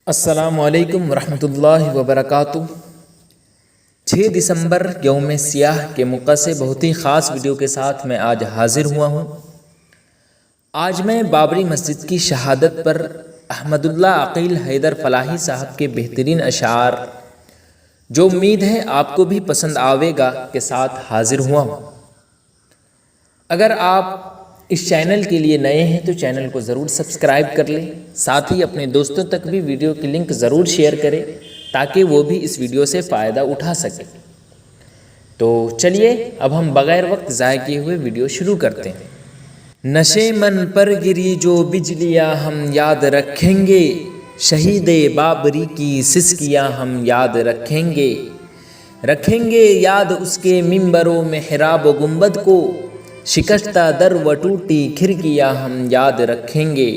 السلام علیکم ورحمۃ اللہ وبرکاتہ۔ 6 دسمبر یوم سیاہ کے موقع سے بہت ہی خاص ویڈیو کے ساتھ میں آج حاضر ہوا ہوں۔ آج میں بابری مسجد کی شہادت پر احمد اللہ عقیل حیدر فلاحی صاحب کے بہترین اشعار، جو امید ہے آپ کو بھی پسند آوے گا، کے ساتھ حاضر ہوا ہوں۔ اگر آپ اس چینل کے لیے نئے ہیں تو چینل کو ضرور سبسکرائب کر لیں، ساتھ ہی اپنے دوستوں تک بھی ویڈیو کی لنک ضرور شیئر کریں تاکہ وہ بھی اس ویڈیو سے فائدہ اٹھا سکیں۔ تو چلیے اب ہم بغیر وقت ضائع کیے ہوئے ویڈیو شروع کرتے ہیں۔ نشے من پر گری جو بجلیاں ہم یاد رکھیں گے، شہید بابری کی سسکیاں ہم یاد رکھیں گے، رکھیں گے یاد اس کے منبر و محراب و گنبد کو، شکستہ در و ٹوٹی کھڑکیاں ہم یاد رکھیں گے،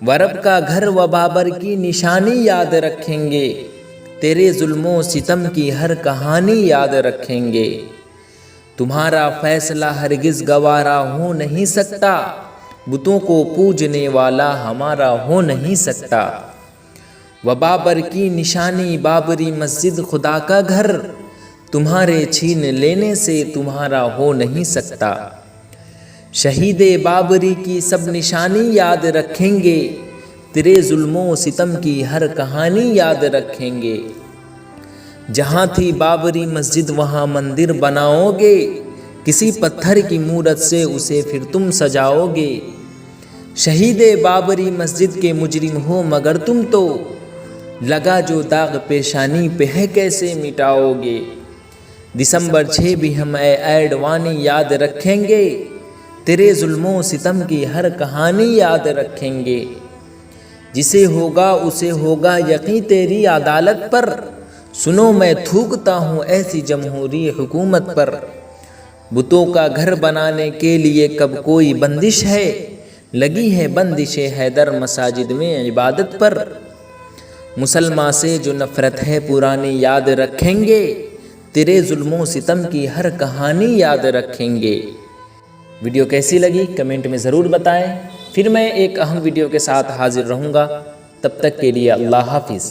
ورب کا گھر و بابر کی نشانی یاد رکھیں گے، تیرے ظلم و ستم کی ہر کہانی یاد رکھیں گے، تمہارا فیصلہ ہرگز گوارا ہو نہیں سکتا، بتوں کو پوجنے والا ہمارا ہو نہیں سکتا، و بابر کی نشانی بابری مسجد خدا کا گھر، تمہارے چھین لینے سے تمہارا ہو نہیں سکتا، شہید بابری کی سب نشانی یاد رکھیں گے، تیرے ظلم و ستم کی ہر کہانی یاد رکھیں گے، جہاں تھی بابری مسجد وہاں مندر بناؤ گے، کسی پتھر کی مورت سے اسے پھر تم سجاؤ گے، شہید بابری مسجد کے مجرم ہو مگر تم تو، لگا جو داغ پیشانی پہ ہے کیسے مٹاؤ گے، دسمبر 6 بھی ہم اے ایڈوانی یاد رکھیں گے، تیرے ظلم و ستم کی ہر کہانی یاد رکھیں گے، جسے ہوگا اسے ہوگا یقین تیری عدالت پر، سنو میں تھوکتا ہوں ایسی جمہوری حکومت پر، بتوں کا گھر بنانے کے لیے کب کوئی بندش ہے، لگی ہے بندش حیدر مساجد میں عبادت پر، مسلمان سے جو نفرت ہے پرانی یاد رکھیں گے، تیرے ظلم و ستم کی ہر کہانی یاد رکھیں گے۔ ویڈیو کیسی لگی کمنٹ میں ضرور بتائیں، پھر میں ایک اہم ویڈیو کے ساتھ حاضر رہوں گا، تب تک کے لیے اللہ حافظ۔